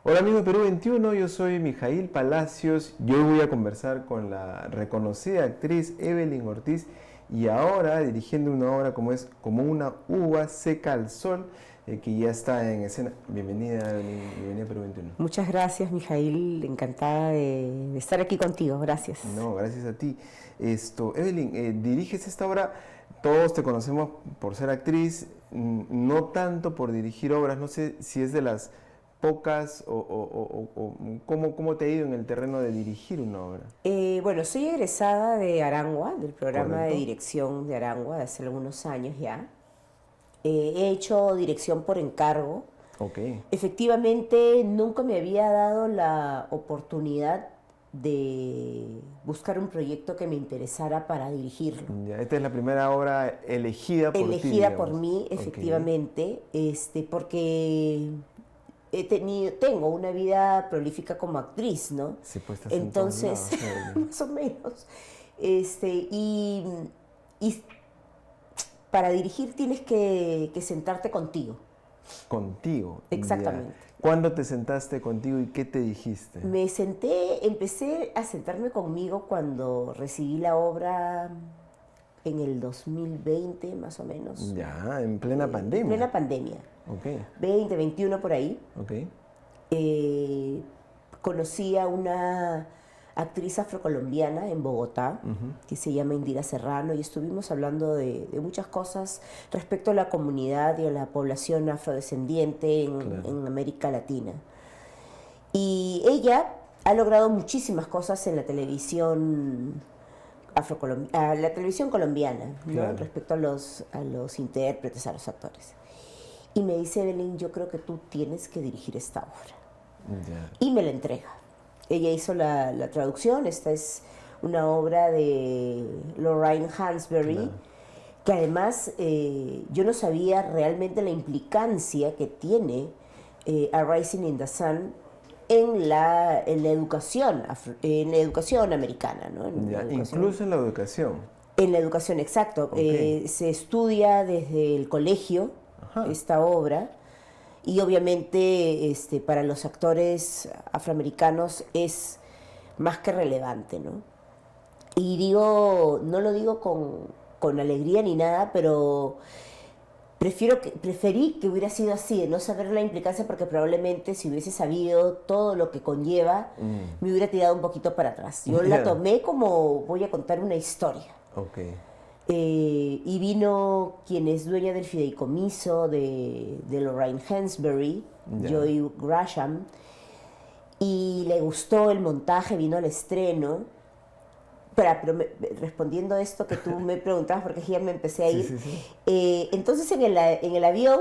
Hola amigos de Perú 21, yo soy Mijail Palacios y hoy voy a conversar con la reconocida actriz Evelyn Ortiz y ahora dirigiendo una obra como es Como una uva seca al sol, que ya está en escena. Bienvenida Evelyn, bienvenida a Perú 21. Muchas gracias, Mijail. Encantada de estar aquí contigo. Gracias. No, gracias a ti. Evelyn, diriges esta obra, todos te conocemos por ser actriz, no tanto por dirigir obras, no sé si es de las pocas o cómo te ha ido en el terreno de dirigir una obra. Bueno, soy egresada de Arangua, del programa de ¿Correcto? dirección de Arangua, de hace algunos años ya. He hecho dirección por encargo. Ok. Efectivamente, nunca me había dado la oportunidad de buscar un proyecto que me interesara para dirigirlo. Ya, esta es la primera obra elegida por ti, Elegida por digamos. mí, Ok. efectivamente, porque tengo una vida prolífica como actriz, ¿no? Sí, pues estás en todos Entonces, lados, Evelyn. más o menos. Y para dirigir tienes que sentarte contigo. Contigo. Ya. Exactamente. ¿Cuándo te sentaste contigo y qué te dijiste? Empecé a sentarme conmigo cuando recibí la obra en el 2020, más o menos. Ya, en plena En pandemia. plena pandemia. Ok, 20, 21 por ahí. ok. eh, Conocí a una actriz afrocolombiana en Bogotá, que se llama Indira Serrano, y estuvimos hablando de muchas cosas respecto a la comunidad y a la población afrodescendiente Claro. en América Latina. Y ella ha logrado muchísimas cosas en la televisión la televisión colombiana, ¿no? Claro. Respecto a los intérpretes, a los actores. Y me dice, Evelyn, yo creo que tú tienes que dirigir esta obra. Ya. Y me la entrega. Ella hizo la traducción. Esta es una obra de Lorraine Hansberry, Claro. que además yo no sabía realmente la implicancia que tiene A Rising in the Sun en la educación, en la educación americana, ¿no? Ya, incluso en la educación. En la educación, exacto. Ok. Se estudia desde el colegio Ajá. esta obra, y obviamente para los actores afroamericanos es más que relevante, ¿no? Y no lo digo con alegría ni nada, pero preferí que hubiera sido así, de no saber la implicancia, porque probablemente si hubiese sabido todo lo que conlleva, me hubiera tirado un poquito para atrás. Yo la Ya. tomé como voy a contar una historia. Ok. Y vino quien es dueña del fideicomiso de Lorraine Hansberry, Ya. Joy Grasham, y le gustó el montaje, vino al estreno. Respondiendo a esto que tú me preguntabas, porque ya me empecé a Sí, ir. sí, sí. Entonces en el avión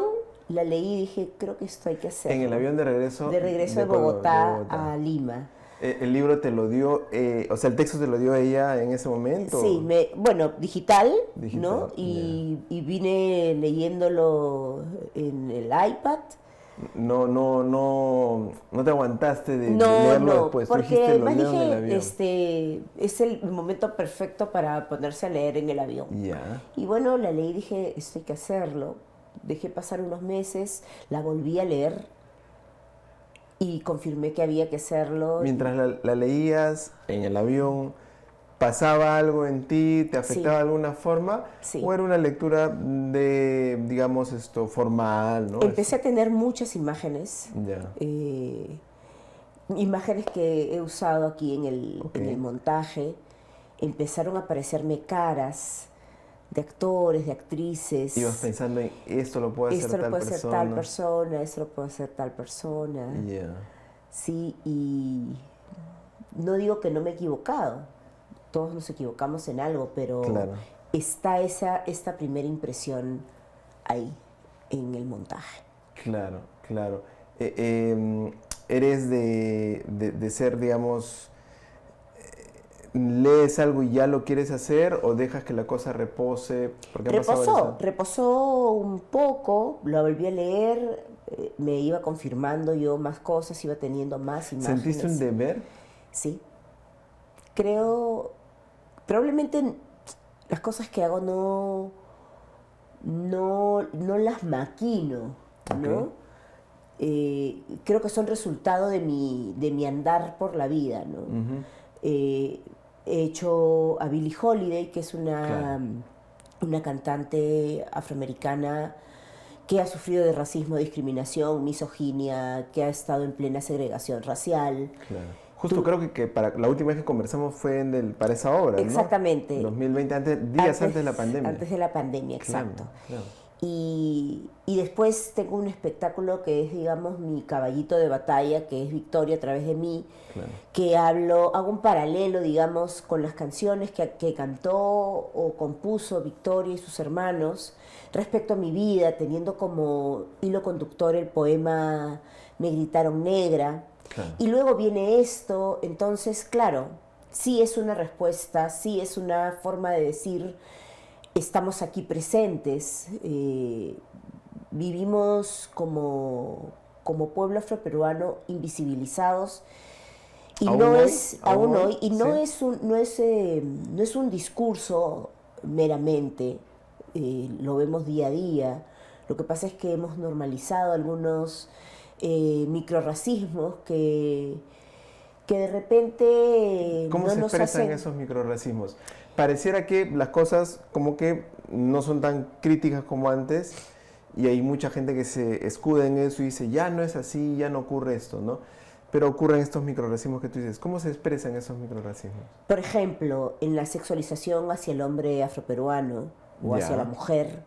la leí y dije, creo que esto hay que hacerlo. En el avión de regreso. De regreso de Bogotá a Lima. ¿El libro te lo dio, o sea, el texto te lo dio ella en ese momento? Sí, bueno, digital, ¿no? Digital, Y vine leyéndolo en el iPad. No te aguantaste de No, leerlo no, después. Tú porque dijiste, lo además leo en el dije, avión. es el momento perfecto para ponerse a leer en el avión. Ya. Y bueno, la leí y dije, esto hay que hacerlo. Dejé pasar unos meses, la volví a leer y confirmé que había que hacerlo. Mientras la leías en el avión, ¿pasaba algo en ti? ¿Te afectaba Sí. de alguna forma? Sí. ¿O era una lectura de, digamos, formal, ¿no? Empecé a tener muchas imágenes. Ya. Imágenes que he usado aquí Ok. en el montaje. Empezaron a aparecerme caras de actores, de actrices. Ibas pensando en esto lo puede hacer Esto lo tal puede hacer persona. tal persona, esto lo puede hacer tal persona. Ya. Sí, y no digo que no me he equivocado. Todos nos equivocamos en algo, pero Claro. está esta primera impresión ahí, en el montaje. Claro, claro. ¿Eres de ser, digamos, lees algo y ya lo quieres hacer o dejas que la cosa repose? Porque han pasado varios Reposó un poco, lo volví a leer, me iba confirmando yo más cosas, iba teniendo más imágenes. ¿Sentiste un deber? Sí. Creo, probablemente las cosas que hago no las maquino, ¿no? Ok. creo que son resultado de mi andar por la vida, ¿no? He hecho a Billie Holiday, que es una cantante afroamericana que ha sufrido de racismo, discriminación, misoginia, que ha estado en plena segregación racial. Claro. Justo creo que para la última vez que conversamos fue para esa obra, exactamente. ¿no? 2020, días antes de la pandemia. Antes de la pandemia, exacto. Claro. Y después tengo un espectáculo que es, digamos, mi caballito de batalla, que es Victoria a través de mí, que hago un paralelo, digamos, con las canciones que cantó o compuso Victoria y sus hermanos respecto a mi vida, teniendo como hilo conductor el poema Me gritaron negra. Claro. Y luego viene esto, entonces, claro, sí es una respuesta, sí es una forma de decir, estamos aquí presentes, vivimos como pueblo afroperuano invisibilizados, y aún hoy, y no es un discurso meramente, lo vemos día a día. Lo que pasa es que hemos normalizado algunos microrracismos que de repente ¿Cómo se expresan esos microrracismos? Pareciera que las cosas como que no son tan críticas como antes y hay mucha gente que se escuda en eso y dice, ya no es así, ya no ocurre esto, ¿no? Pero ocurren estos microrracismos que tú dices. ¿Cómo se expresan esos microrracismos? Por ejemplo, en la sexualización hacia el hombre afroperuano o hacia la mujer,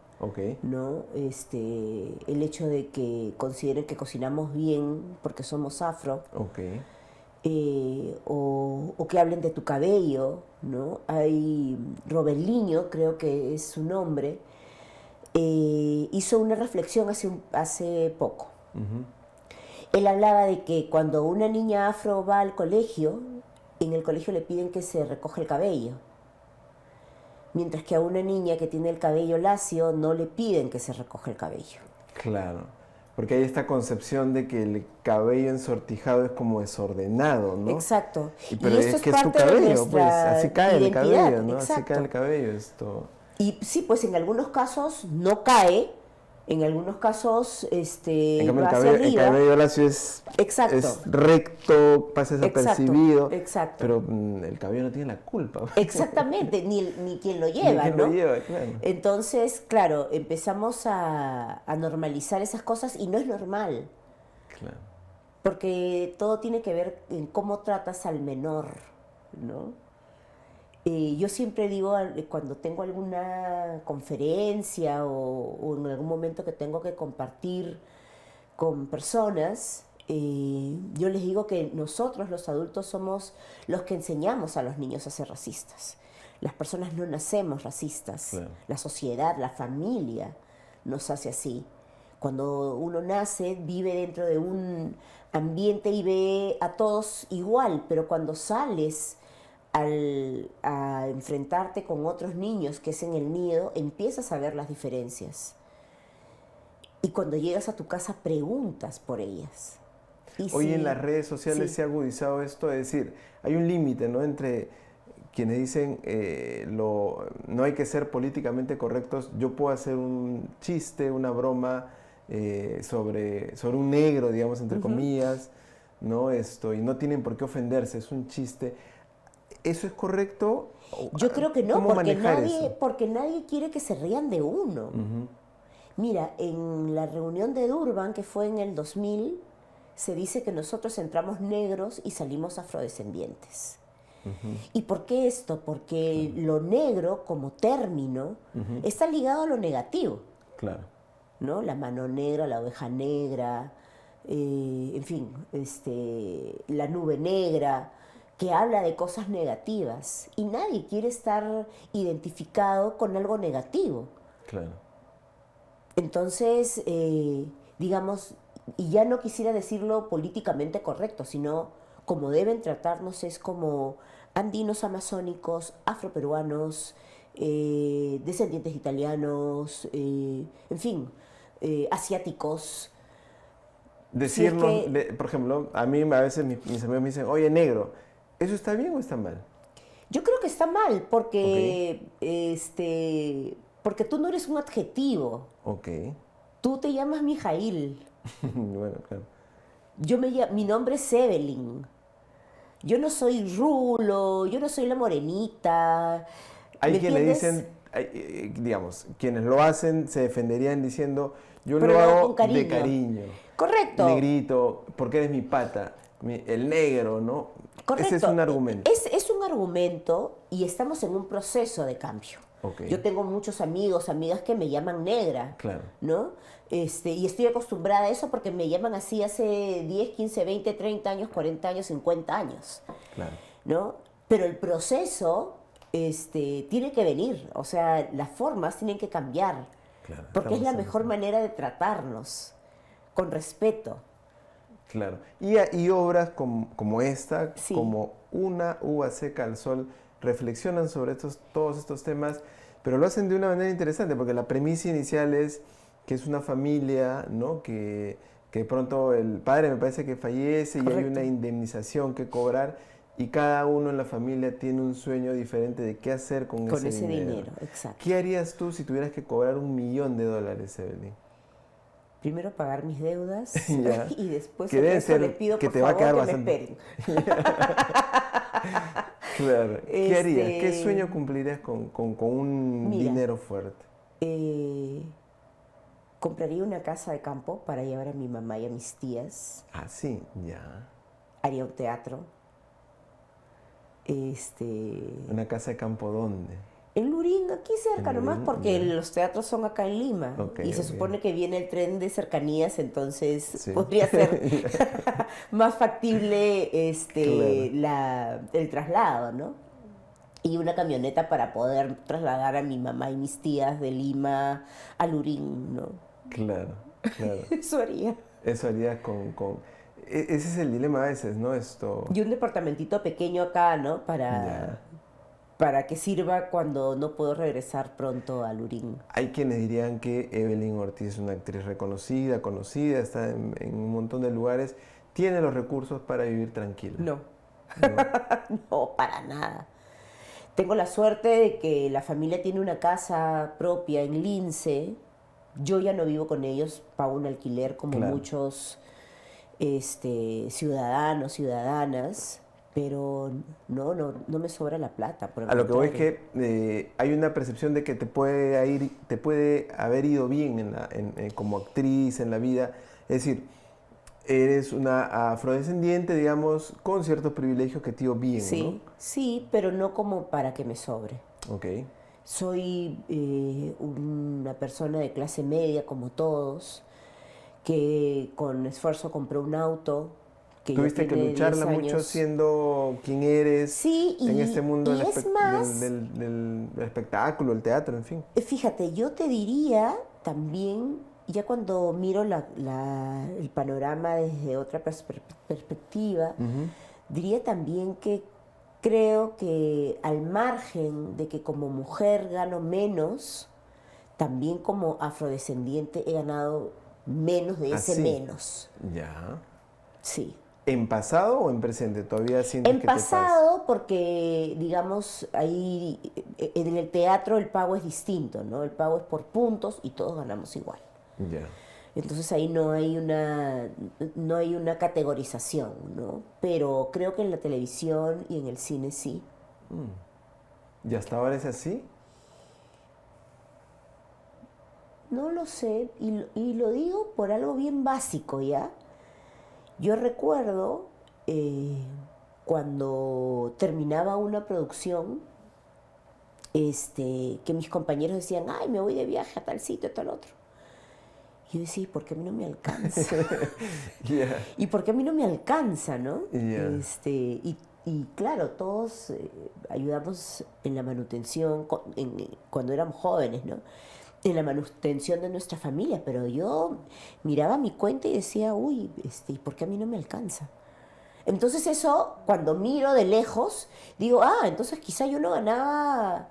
¿no? El hecho de que consideren que cocinamos bien porque somos afro, o que hablen de tu cabello, ¿no? Hay Robeliño, creo que es su nombre, hizo una reflexión hace poco. Él hablaba de que cuando una niña afro va al colegio, en el colegio le piden que se recoja el cabello. Mientras que a una niña que tiene el cabello lacio no le piden que se recoja el cabello. Claro, porque hay esta concepción de que el cabello ensortijado es como desordenado, ¿no? Exacto. Pero y esto es que es tu cabello, pues así cae el cabello, ¿no? Exacto. Así cae el cabello, esto. Y sí, pues en algunos casos no cae, en algunos casos en cambio, va hacia arriba. El cabello lacio es recto, pasa desapercibido. Exacto. Pero el cabello no tiene la culpa. Exactamente, ni quien lo lleva, ni quien ¿no? lo lleva, claro. Entonces, claro, empezamos a normalizar esas cosas y no es normal. Claro. Porque todo tiene que ver en cómo tratas al menor, ¿no? Yo siempre digo, cuando tengo alguna conferencia o en algún momento que tengo que compartir con personas, yo les digo que nosotros los adultos somos los que enseñamos a los niños a ser racistas. Las personas no nacemos racistas. Claro. La sociedad, la familia nos hace así. Cuando uno nace, vive dentro de un ambiente y ve a todos igual, pero cuando sales a enfrentarte con otros niños, que es en el nido, empiezas a ver las diferencias. Y cuando llegas a tu casa, preguntas por ellas. Hoy en las redes sociales se ha agudizado esto, es decir, hay un límite, ¿no?, entre quienes dicen no hay que ser políticamente correctos. Yo puedo hacer un chiste, una broma sobre un negro, digamos, entre comillas, ¿no? Y no tienen por qué ofenderse, es un chiste. ¿Eso es correcto? Yo creo que no, porque nadie quiere que se rían de uno. Mira, en la reunión de Durban, que fue en el 2000, se dice que nosotros entramos negros y salimos afrodescendientes. ¿Y por qué esto? Porque lo negro, como término, está ligado a lo negativo. Claro. ¿No? La mano negra, la oveja negra, en fin, la nube negra, que habla de cosas negativas. Y nadie quiere estar identificado con algo negativo. Claro. Entonces, digamos, y ya no quisiera decirlo políticamente correcto, sino como deben tratarnos es como andinos amazónicos, afroperuanos, descendientes italianos, en fin, asiáticos. Decirnos, si es que, por ejemplo, a mí a veces mis amigos me dicen, oye, negro, ¿eso está bien o está mal? Yo creo que está mal, porque, porque tú no eres un adjetivo. Ok. Tú te llamas Mijail. Bueno, claro. Mi nombre es Evelyn. Yo no soy Rulo, yo no soy la morenita. ¿Me Hay quien le entiendes? dicen, digamos, quienes lo hacen se defenderían diciendo, yo Pero lo lo hago con hago de cariño. cariño, Correcto, negrito, porque eres mi pata, el negro, ¿no? Ese es un correcto. argumento. Es un argumento y estamos en un proceso de cambio. Ok, Yo tengo muchos amigos, amigas que me llaman negra, claro, ¿no? Y estoy acostumbrada a eso porque me llaman así hace 10, 15, 20, 30 años, 40 años, 50 años, claro, ¿no? Pero el proceso tiene que venir, o sea, las formas tienen que cambiar, claro. porque es la Estamos mejor manera de tratarnos, con respeto. claro. Y obras como esta, Sí, como Una uva seca al sol, reflexionan sobre todos estos temas, pero lo hacen de una manera interesante, porque la premisa inicial es que es una familia, ¿no? Que de pronto el padre me parece que fallece y hay correcto. una indemnización que cobrar y cada uno en la familia tiene un sueño diferente de qué hacer con Con ese ese dinero. dinero, exacto. ¿Qué harías tú si tuvieras que cobrar $1.000.000, Evelyn? Primero pagar mis deudas Ya. y después Que el deben resto le ser, pido que por te va a favor quedar que me bastante. esperen. Claro. ¿Qué harías? ¿Qué Este, sueño cumplirías con un Mira, dinero fuerte? eh, compraría una casa de campo para llevar a mi mamá y a mis tías. Ah, sí, ya. Haría un teatro. Este, ¿Una casa de campo dónde? en Lurín, aquí cerca En nomás, Lurín, porque ya. los teatros son acá en Lima. Ok, Y se ok. supone que viene el tren de cercanías, entonces Sí. podría ser más factible Claro, el traslado, ¿no? Y una camioneta para poder trasladar a mi mamá y mis tías de Lima a Lurín, ¿no? claro, claro. Eso haría. Eso harías Ese es el dilema a veces, ¿no? Y un departamentito pequeño acá, ¿no? Ya. Para que sirva cuando no puedo regresar pronto a Lurín. Hay quienes dirían que Evelyn Ortiz es una actriz reconocida, conocida, está en un montón de lugares, tiene los recursos para vivir tranquila. No, ¿No? no, para nada. Tengo la suerte de que la familia tiene una casa propia en Lince. Yo ya no vivo con ellos, pago un alquiler como Claro. muchos ciudadanos, ciudadanas, pero no me sobra la plata, por el A lo que voy es contrario. que hay una percepción de que te puede haber ido bien como actriz en la vida. Es decir, eres una afrodescendiente, digamos, con ciertos privilegios que te dio bien, ¿no? Sí, sí, pero no como para que me sobre. Ok. Soy una persona de clase media como todos, que con esfuerzo compró un auto, que ya Tuviste que tiene lucharla 10 mucho años. siendo quien eres Sí, en este mundo y es más, del espectáculo, el teatro, en fin. fíjate, yo te diría también, ya cuando miro el panorama desde otra perspectiva, Ujú. diría también que creo que al margen de que como mujer gano menos, también como afrodescendiente he ganado menos de ese Así. menos. Ya. Sí. ¿En pasado o en presente? ¿Todavía sientes En que te pasa? pasado, porque digamos, ahí en el teatro el pago es distinto, ¿no? El pago es por puntos y todos ganamos igual. Ya. Entonces ahí no hay una categorización, ¿no? Pero creo que en la televisión y en el cine sí. ¿Y hasta ahora es así? No lo sé, y lo digo por algo bien básico, ¿ya? Yo recuerdo cuando terminaba una producción, que mis compañeros decían, ay, me voy de viaje a tal sitio, a tal otro. Y yo decía, ¿y por qué a mí no me alcanza? Ya. ¿Y por qué a mí no me alcanza, no? Ya. Y claro, todos ayudamos en la manutención cuando éramos jóvenes, ¿no? En la manutención de nuestra familia, pero yo miraba mi cuenta y decía, uy, ¿y por qué a mí no me alcanza? Entonces eso, cuando miro de lejos, digo, entonces quizá yo no ganaba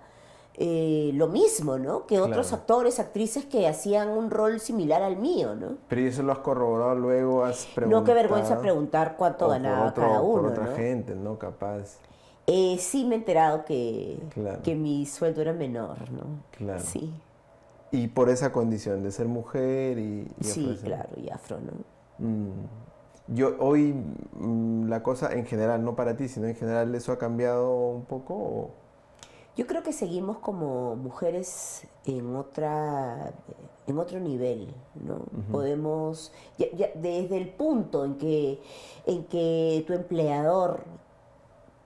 lo mismo, ¿no? Que otros Claro. actores, actrices que hacían un rol similar al mío, ¿no? Pero ¿y eso lo has corroborado luego? ¿Has No, qué vergüenza preguntado? preguntar cuánto ganaba cada Por uno, otra ¿no? gente, ¿no? Capaz. Sí me he enterado Claro, que mi sueldo era menor, ¿no? claro. Sí. Y por esa condición de ser mujer y Sí, afrodescendiente. claro, y afro, ¿no? Yo hoy, la cosa en general, no para ti, sino en general, ¿eso ha cambiado un poco? Yo creo que seguimos como mujeres en otro nivel, ¿no? Podemos, desde el punto en que tu empleador,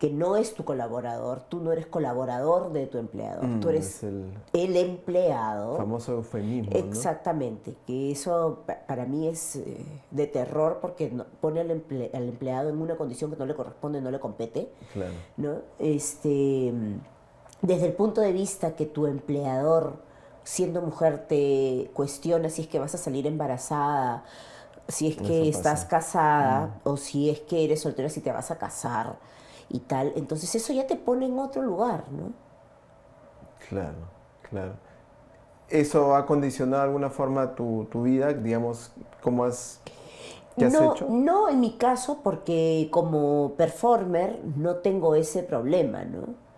que no es tu colaborador, tú no eres colaborador de tu empleador, tú Es eres el el empleado. famoso eufemismo, ¿no? Exactamente, que eso para mí es de terror porque pone al empleado en una condición que no le corresponde, no le compete, Claro. ¿no? Desde el punto de vista que tu empleador, siendo mujer, te cuestiona si es que vas a salir embarazada, si es que Eso estás pasa. casada o si es que eres soltera, si te vas a casar y tal, entonces eso ya te pone en otro lugar, ¿no? Claro, claro. ¿Eso ha condicionado de alguna forma tu vida? Digamos, ¿qué has No, hecho? no en mi caso, porque como performer no tengo ese problema, ¿no?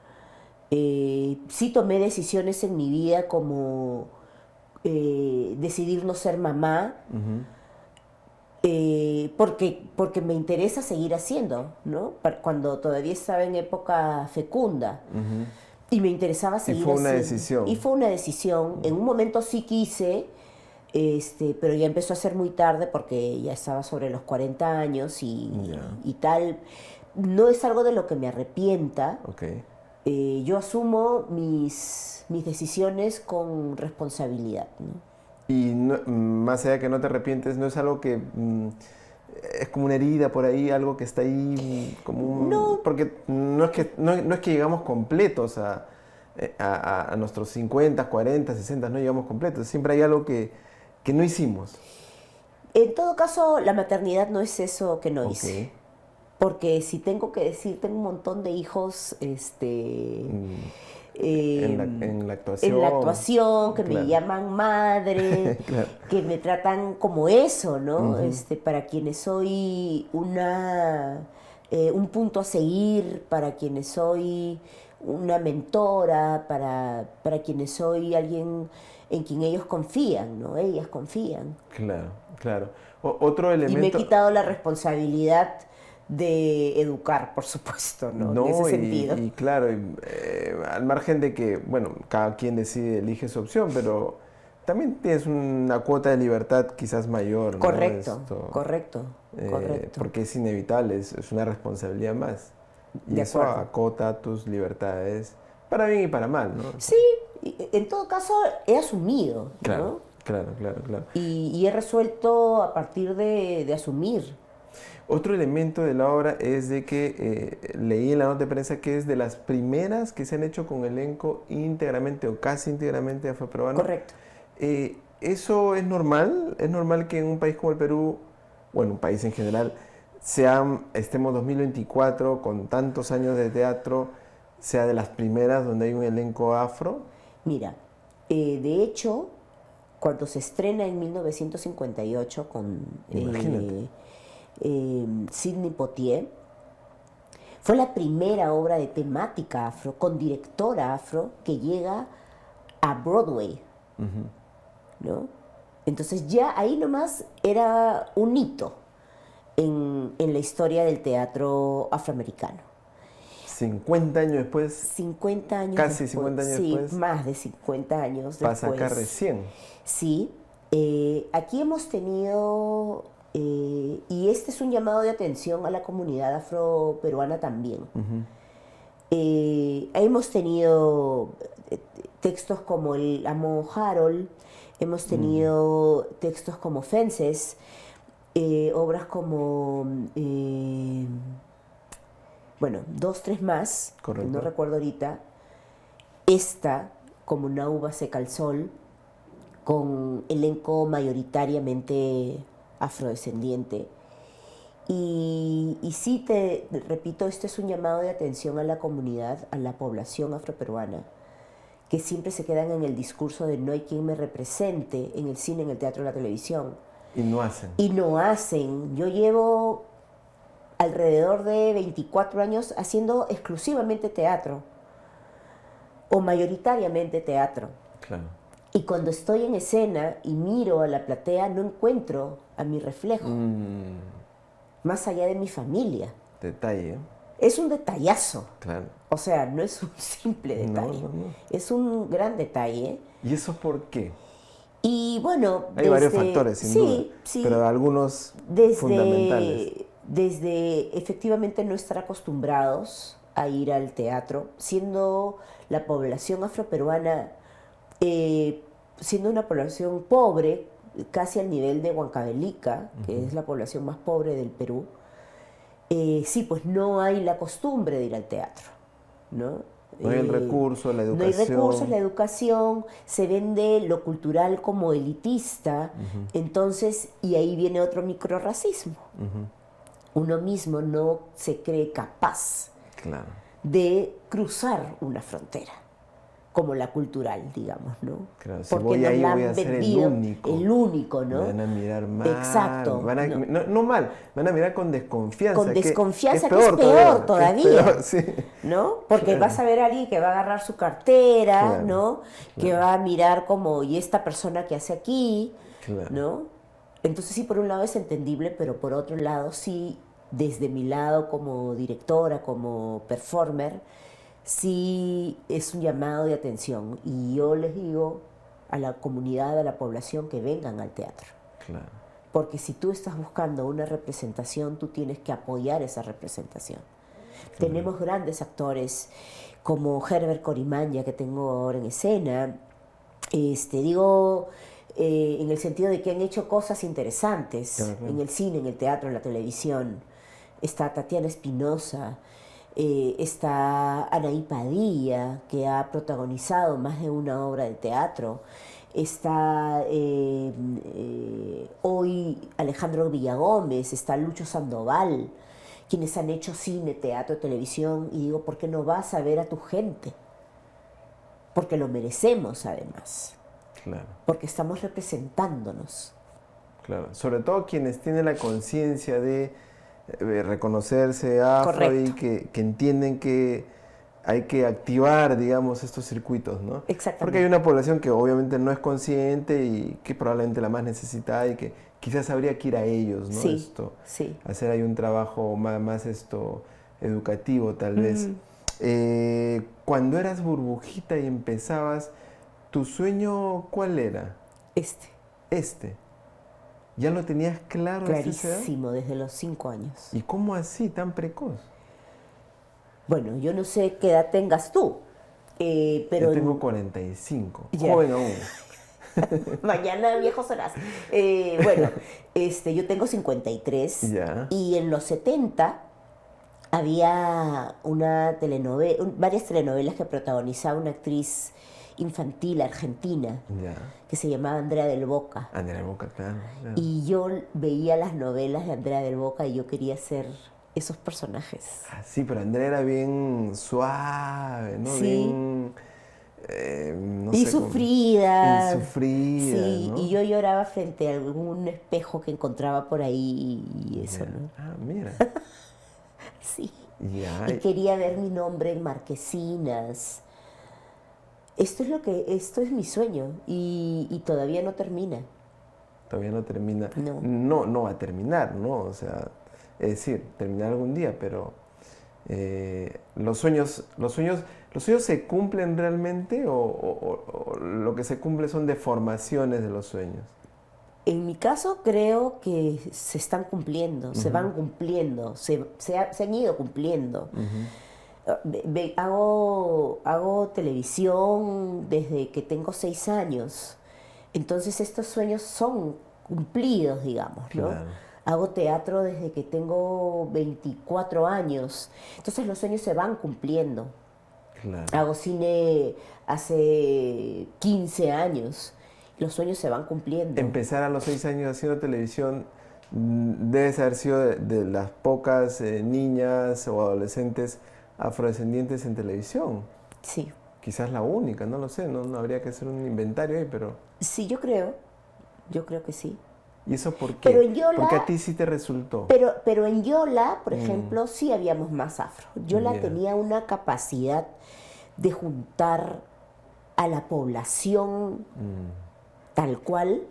Sí tomé decisiones en mi vida como decidir no ser mamá, porque me interesa seguir haciendo, ¿no? Cuando todavía estaba en época fecunda. Y me interesaba Y seguir fue una haciendo. Y decisión. fue una decisión. En un momento sí quise, pero ya empezó a ser muy tarde porque ya estaba sobre los 40 años Ya, y tal. No es algo de lo que me arrepienta. ok. Yo asumo mis decisiones con responsabilidad, ¿no? Y más allá de que no te arrepientes, no es algo que es como una herida por ahí, algo que está ahí como un... No, Porque no es que llegamos completos a nuestros 50, 40, 60, no llegamos completos. Siempre hay algo que no hicimos. en todo caso, la maternidad no es eso que no Ok. hice. Porque si tengo que decir, tengo un montón de hijos Mm, em, en la en la actuación, actuación, que me claro. llaman madre, Claro. que me tratan como eso, ¿no? Ujú. Para quienes soy un punto a seguir, para quienes soy una mentora, para quienes soy alguien en quien ellos confían, ¿no? Ellas confían. Claro, claro. Otro Y me he elemento, quitado la responsabilidad de educar, por supuesto, ¿no? En ese no, sentido. y claro, al margen de que, bueno, cada quien decide, elige su opción, pero también tienes una cuota de libertad quizás mayor, ¿no? Correcto, correcto, correcto. Porque es inevitable, es una responsabilidad más. Y De eso acuerdo. acota tus libertades para bien y para mal, ¿no? Sí, en todo caso he asumido, Claro, ¿no? claro, claro, claro. Y he resuelto a partir de asumir. Otro elemento de la obra es de que leí en la nota de prensa que es de las primeras que se han hecho con elenco íntegramente o casi íntegramente afroperuano. Correcto. ¿Eso es normal? ¿Es normal que en un país como el Perú, bueno, un país en general, estemos 2024 con tantos años de teatro, sea de las primeras donde hay un elenco afro? Mira, de hecho, cuando se estrena en 1958 con Imagínate. Sidney Poitier, fue la primera obra de temática afro, con directora afro, que llega a Broadway, ¿no? Entonces ya ahí nomás era un hito en la historia del teatro afroamericano. 50 años después, 50 años casi después, 50 años sí, después, más de 50 años pasa acá después, recién. sí, aquí hemos tenido, y este es un llamado de atención a la comunidad afroperuana también. Hemos tenido textos como el Amo Harold, hemos tenido textos como Fences, obras como, bueno, dos, tres más, que no Correcto. recuerdo ahorita. Esta, como Una uva seca al sol, con elenco mayoritariamente afrodescendiente. Y sí, te repito, este es un llamado de atención a la comunidad, a la población afroperuana, que siempre se quedan en el discurso de no hay quien me represente en el cine, en el teatro, en la televisión. Y no hacen. Y no hacen. Yo llevo alrededor de 24 años haciendo exclusivamente teatro, o mayoritariamente teatro. Claro. Y cuando estoy en escena y miro a la platea, no encuentro a mi reflejo, más allá de mi familia. Detalle. Es un detallazo. Claro. O sea, no es un simple detalle. No. Es un gran detalle. ¿Y eso por qué? Y bueno, Hay varios factores, sin duda, pero algunos fundamentales. Desde efectivamente no estar acostumbrados a ir al teatro, siendo la población afroperuana, siendo una población pobre, casi al nivel de Huancavelica, que es la población más pobre del Perú, sí, pues no hay la costumbre de ir al teatro, ¿no? No hay el recurso, la educación. No hay recursos, la educación, se vende lo cultural como elitista, entonces, y ahí viene otro microrracismo. Uno mismo no se cree capaz de cruzar una frontera, como la cultural, digamos, ¿no? Claro, si porque voy nos ahí la voy han a ser vendido, el único. ¿no? Me van a mirar mal. Exacto. No mal, me van a mirar con desconfianza. Con desconfianza, que es peor todavía. Que es peor, sí. ¿No? Porque vas a ver a alguien que va a agarrar su cartera, ¿no? Que va a mirar como, ¿y esta persona que hace aquí? ¿No? Entonces sí, por un lado es entendible, pero por otro lado sí, desde mi lado como directora, como performer, sí es un llamado de atención. Y yo les digo a la comunidad, a la población, que vengan al teatro. Claro. Porque si tú estás buscando una representación, tú tienes que apoyar esa representación. Tenemos grandes actores como Herbert Corimanya, que tengo ahora en escena. En el sentido de que han hecho cosas interesantes en el cine, en el teatro, en la televisión. Está Tatiana Espinosa, está Anaí Padilla, que ha protagonizado más de una obra de teatro. Está hoy Alejandro Villagómez, está Lucho Sandoval, quienes han hecho cine, teatro, televisión. Y digo, ¿por qué no vas a ver a tu gente? Porque lo merecemos, además. Claro. Porque estamos representándonos. Claro, sobre todo quienes tienen la conciencia de reconocerse afro. Correcto. Y que entienden que hay que activar, digamos, estos circuitos, ¿no? Exactamente. Porque hay una población que obviamente no es consciente y que probablemente la más necesitada y que quizás habría que ir a ellos, ¿no? Sí, sí. Hacer ahí un trabajo más educativo, tal vez. Cuando eras burbujita y empezabas, ¿tu sueño cuál era? Este. ¿Ya lo tenías claro? Clarísimo, desde los 5 años. ¿Y cómo así, tan precoz? Bueno, yo no sé qué edad tengas tú, pero... Yo tengo 45, joven aún. Mañana viejo serás. Yo tengo 53 y en los 70 había varias telenovelas que protagonizaba una actriz infantil argentina que se llamaba Andrea del Boca. Andrea del Boca, claro. Y yo veía las novelas de Andrea del Boca y yo quería ser esos personajes. Sí, pero Andrea era bien suave, ¿no? Sí. Bien, y sufrida. Y sufrida, sí, ¿no? Y yo lloraba frente a algún espejo que encontraba por ahí y eso, ¿no? Ah, mira. Sí. Ya. Y quería ver mi nombre en marquesinas. Esto es mi sueño y todavía no termina. Todavía no termina. No va a terminar, ¿no? O sea, es decir, terminar algún día, pero los sueños se cumplen realmente o lo que se cumple son deformaciones de los sueños. En mi caso creo que se están cumpliendo, se van cumpliendo, se han ido cumpliendo. Hago televisión desde que tengo 6 años, entonces estos sueños son cumplidos, digamos, ¿no? Claro. Hago teatro desde que tengo 24 años, entonces los sueños se van cumpliendo. Claro. Hago cine hace 15 años, los sueños se van cumpliendo. Empezar a los 6 años haciendo televisión debes haber sido de las pocas niñas o adolescentes afrodescendientes en televisión. Sí. Quizás la única, no lo sé, no habría que hacer un inventario ahí, pero... Sí, yo creo que sí. ¿Y eso por qué? Pero en Yola, porque a ti sí te resultó. Pero en Yola, por ejemplo, sí habíamos más afro. Yola tenía una capacidad de juntar a la población tal cual,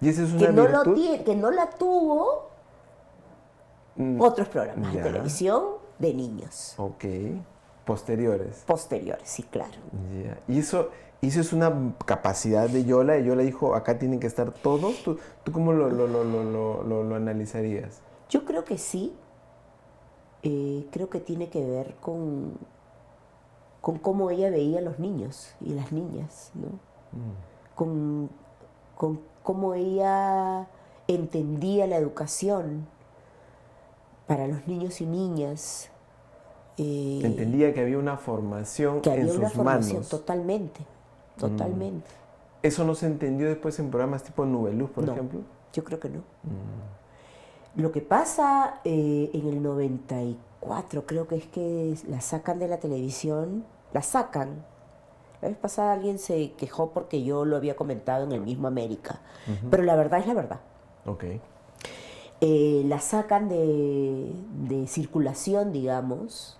¿Y esa es que una no, virtud? que no la tuvo otros programas de Ya. televisión de niños Ok. Posteriores. posteriores, sí, claro. Ya. Y eso es una capacidad de Yola. Y Yola dijo, acá tienen que estar todos. ¿Tú cómo lo analizarías? Yo creo que sí, creo que tiene que ver con cómo ella veía a los niños y las niñas, ¿no? Con cómo ella entendía la educación para los niños y niñas. Entendía que había una formación Que en había una sus formación manos. totalmente, totalmente. ¿Eso no se entendió después en programas tipo Nubeluz, por No, ejemplo? yo creo que no. Lo que pasa en el 94, creo que es que la sacan de la televisión, la sacan. La vez pasada alguien se quejó porque yo lo había comentado en el mismo América, pero la verdad es la verdad. Ok. La sacan de circulación, digamos,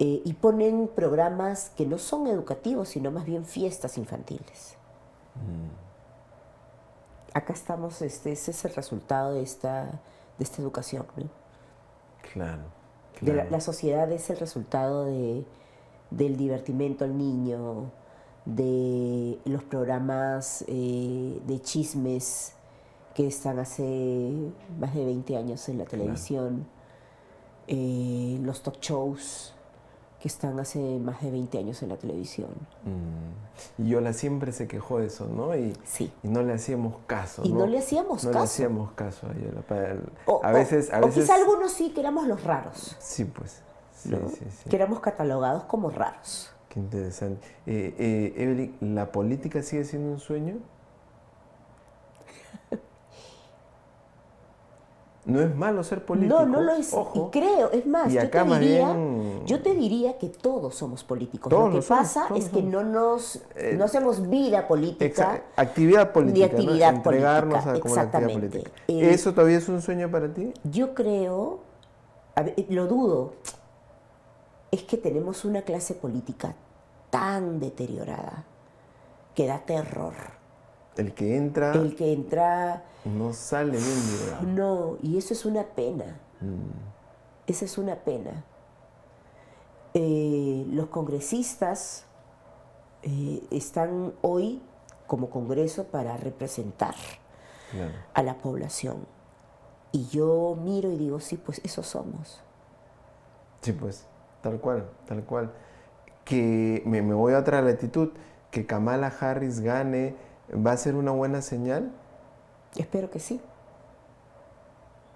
y ponen programas que no son educativos, sino más bien fiestas infantiles. Acá estamos, ese es el resultado de esta educación, ¿no? Claro. De Claro. la sociedad es el resultado del divertimento al niño, de los programas de chismes que están hace más de 20 años en la televisión, los talk shows que están hace más de 20 años en la televisión. Y Yola siempre se quejó de eso, ¿no? Sí. Y no le hacíamos caso, Y ¿no? no le hacíamos No caso. le hacíamos caso a Yola. A veces quizá algunos sí que éramos los raros, Sí, pues. Sí, ¿no? sí, sí. Que éramos catalogados como raros. Qué interesante. Evelyn, ¿la política sigue siendo un sueño? No es malo ser político. No, no lo es. Ojo. Y creo, es más, Y yo acá te más diría, bien- yo te diría que todos somos políticos. Todos Lo que lo somos, pasa todos es que no hacemos vida política. Actividad política, ni actividad ¿no? Entregarnos política, a como la actividad exactamente. política. ¿Eso todavía es un sueño para ti? Yo creo, lo dudo, es que tenemos una clase política tan deteriorada que da terror. El que entra El que entra, no sale bien librado. no, y eso es una pena. Esa es una pena. Los congresistas están hoy como Congreso para representar Claro. a la población. Y yo miro y digo, sí, pues esos somos. Sí, pues, tal cual, tal cual. Que me voy a otra latitud, que Kamala Harris gane, ¿va a ser una buena señal? Espero que sí.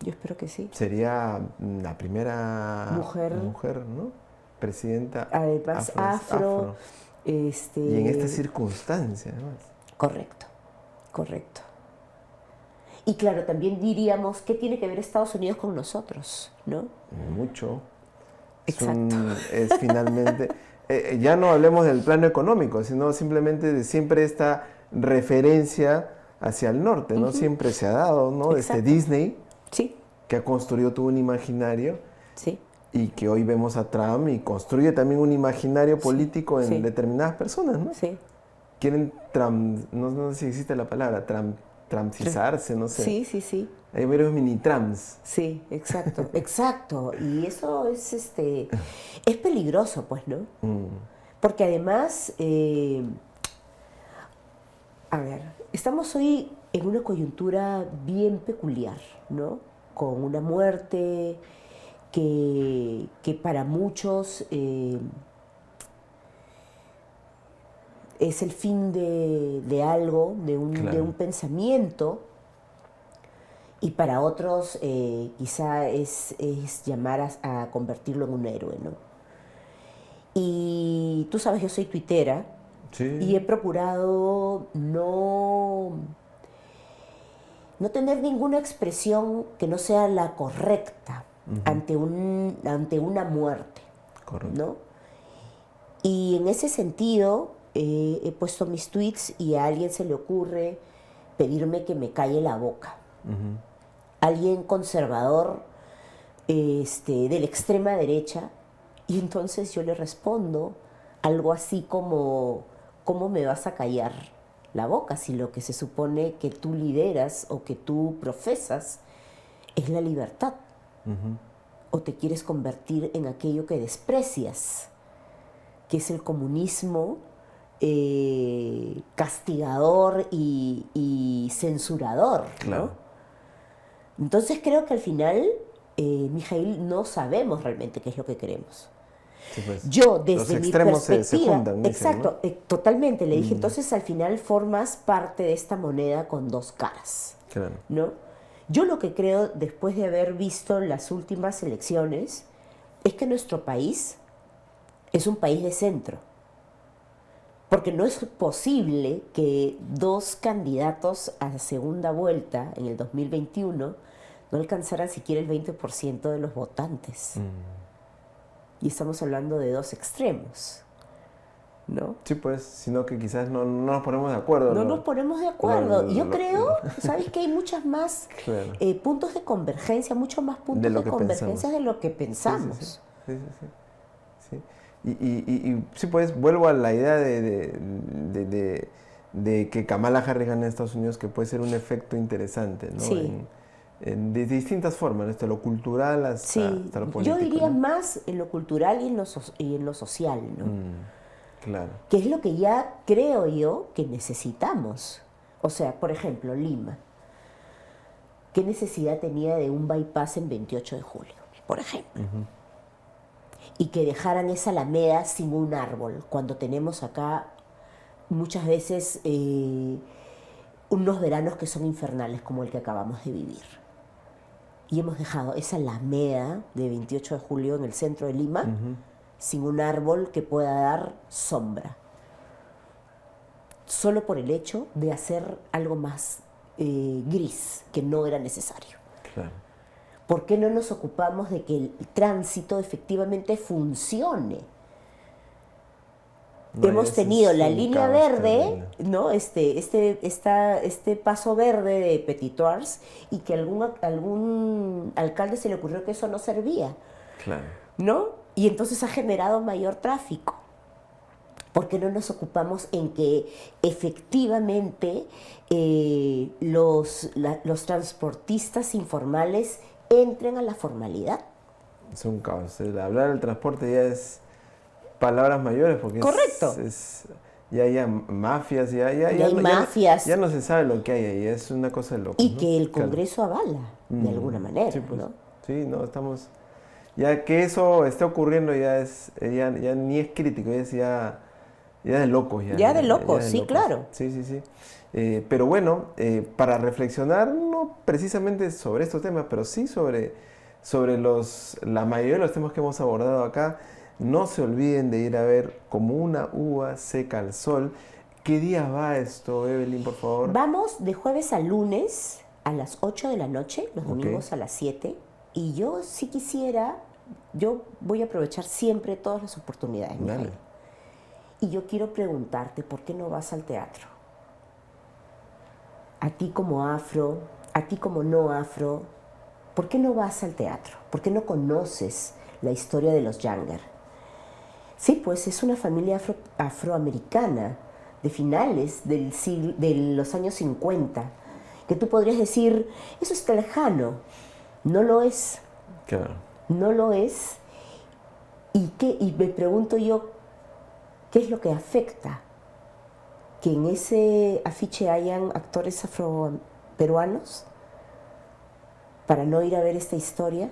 Yo espero que sí. Sería la primera Mujer, ¿no? Presidenta además afro. Y en esta circunstancia, además. Correcto, correcto. Y claro, también diríamos, ¿qué tiene que ver Estados Unidos con nosotros? ¿No? Mucho. Exacto. Es finalmente... ya no hablemos del plano económico, sino simplemente de siempre esta referencia hacia el norte, ¿no? Siempre se ha dado, ¿no? Desde Exacto. Disney, Sí, que ha construido todo un imaginario sí. y que hoy vemos a Trump y construye también un imaginario político en sí. determinadas personas, ¿no? Sí. Quieren no sé si existe la palabra, trumpizarse, no sé. Sí, sí, sí. Hay varios mini Trumps. Sí, exacto, exacto. Y eso es peligroso, pues, ¿no? Porque además, a ver, estamos hoy en una coyuntura bien peculiar, ¿no? Con una muerte que para muchos es el fin de algo, de un pensamiento, y para otros quizá es llamar a convertirlo en un héroe, ¿no? Y tú sabes, yo soy tuitera. Sí. Y he procurado no tener ninguna expresión que no sea la correcta ante una muerte. Correcto. ¿No? Y en ese sentido he puesto mis tweets y a alguien se le ocurre pedirme que me calle la boca. Alguien conservador de la extrema derecha, y entonces yo le respondo algo así como ¿cómo me vas a callar la boca si lo que se supone que tú lideras o que tú profesas es la libertad? ¿O te quieres convertir en aquello que desprecias, que es el comunismo castigador y censurador? Claro. ¿No? Entonces creo que al final, Mijaíl, no sabemos realmente qué es lo que queremos. Sí, pues, Yo, desde los mi extremos perspectiva, se juntan, exacto, dicen, totalmente, le dije, entonces al final formas parte de esta moneda con dos caras, Claro. ¿no? Yo lo que creo, después de haber visto las últimas elecciones, es que nuestro país es un país de centro. Porque no es posible que dos candidatos a segunda vuelta en el 2021 no alcanzaran siquiera el 20% de los votantes. Y estamos hablando de dos extremos, ¿no? Sí, pues, sino que quizás no nos ponemos de acuerdo. No nos ponemos de acuerdo. Yo creo, ¿sabes? Que hay muchas más Claro. Puntos de convergencia, muchos más puntos de convergencia de lo que pensamos. Sí. Y sí, pues, vuelvo a la idea de que Kamala Harris gane en Estados Unidos, que puede ser un efecto interesante, ¿no? Sí. De distintas formas, desde lo cultural hasta lo político. Yo diría, ¿no? más en lo cultural y en lo social, ¿no? Claro. Que es lo que ya creo yo que necesitamos. O sea, por ejemplo, Lima. ¿Qué necesidad tenía de un bypass en 28 de julio, por ejemplo? Y que dejaran esa alameda sin un árbol, cuando tenemos acá muchas veces unos veranos que son infernales, como el que acabamos de vivir. Y hemos dejado esa alameda de 28 de julio en el centro de Lima sin un árbol que pueda dar sombra. Solo por el hecho de hacer algo más gris, que no era necesario. Claro. ¿Por qué no nos ocupamos de que el tránsito efectivamente funcione? No, hemos tenido la línea verde, ¿no? Este paso verde de Petitoars, y que algún alcalde se le ocurrió que eso no servía. Claro. ¿No? Y entonces ha generado mayor tráfico. ¿Por qué no nos ocupamos en que efectivamente los transportistas informales entren a la formalidad? Es un caos. Hablar del transporte ya es palabras mayores, porque correcto. Ya hay mafias, ya mafias. Ya no se sabe lo que hay ahí, es una cosa de loco. Y ¿no? que el Congreso avala, de alguna manera, sí, pues, ¿no? Sí, no, estamos... Ya que eso esté ocurriendo ya ni es crítico, ya de locos. Ya de locos, sí, claro. Sí. Pero bueno, para reflexionar, no precisamente sobre estos temas, pero sí sobre la mayoría de los temas que hemos abordado acá, no se olviden de ir a ver Como una uva seca al sol. ¿Qué día va esto, Evelyn, por favor? Vamos de jueves a lunes a las 8 de la noche, los domingos a las 7. Y yo sí quisiera, yo voy a aprovechar siempre todas las oportunidades, Mijaíl. Y yo quiero preguntarte, ¿por qué no vas al teatro? A ti como afro, a ti como no afro, ¿por qué no vas al teatro? ¿Por qué no conoces la historia de los Younger? Sí, pues es una familia afroamericana de finales de los años 50, que tú podrías decir, eso está lejano. No lo es. Claro. No lo es. Y me pregunto yo, ¿qué es lo que afecta? Que en ese afiche hayan actores afroperuanos para no ir a ver esta historia.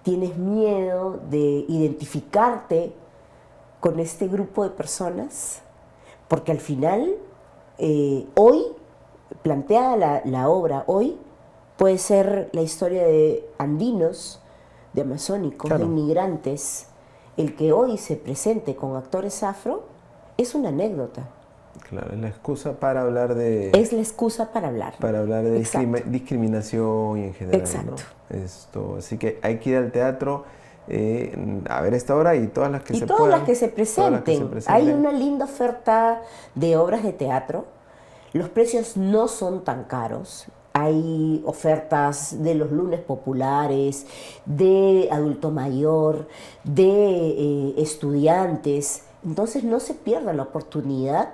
¿Tienes miedo de identificarte con este grupo de personas? Porque al final, hoy, planteada la obra hoy, puede ser la historia de andinos, de amazónicos, de inmigrantes. El que hoy se presente con actores afro es una anécdota. Claro, es la excusa para hablar de... Es la excusa para hablar. Para hablar de discriminación y en general. Exacto. ¿no? Así que hay que ir al teatro a ver esta obra y todas las que se puedan. Y todas las que se presenten. Hay una linda oferta de obras de teatro. Los precios no son tan caros. Hay ofertas de los lunes populares, de adulto mayor, de estudiantes, Entonces no se pierdan la oportunidad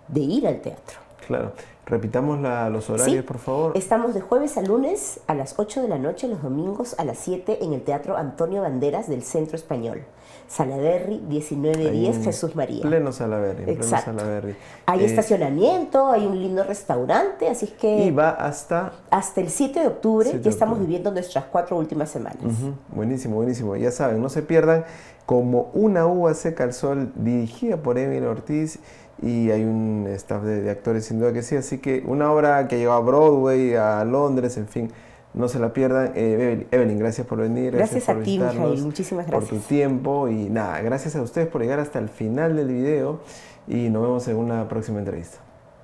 de ir al teatro. Claro. Repitamos los horarios, Sí, por favor. estamos de jueves a lunes a las 8 de la noche, los domingos a las 7 en el Teatro Antonio Banderas del Centro Español. Salaberry, 1910, Ahí en Jesús María. Pleno Salaberry. En Exacto. pleno Salaberry. Hay estacionamiento, hay un lindo restaurante, así es que Y va hasta... hasta el 7 de octubre 7 de ya estamos octubre. viviendo nuestras 4 últimas semanas. Ujú, buenísimo, buenísimo. Ya saben, no se pierdan Como una uva seca al sol, dirigida por Emily Ortiz, y hay un staff de actores sin duda que sí, así que una obra que llegó a Broadway, a Londres, en fin, no se la pierdan. Evelyn, gracias por venir, Gracias por a ti, visitarnos, Mijail, muchísimas por gracias. tu tiempo, y nada, gracias a ustedes por llegar hasta el final del video, y nos vemos en una próxima entrevista.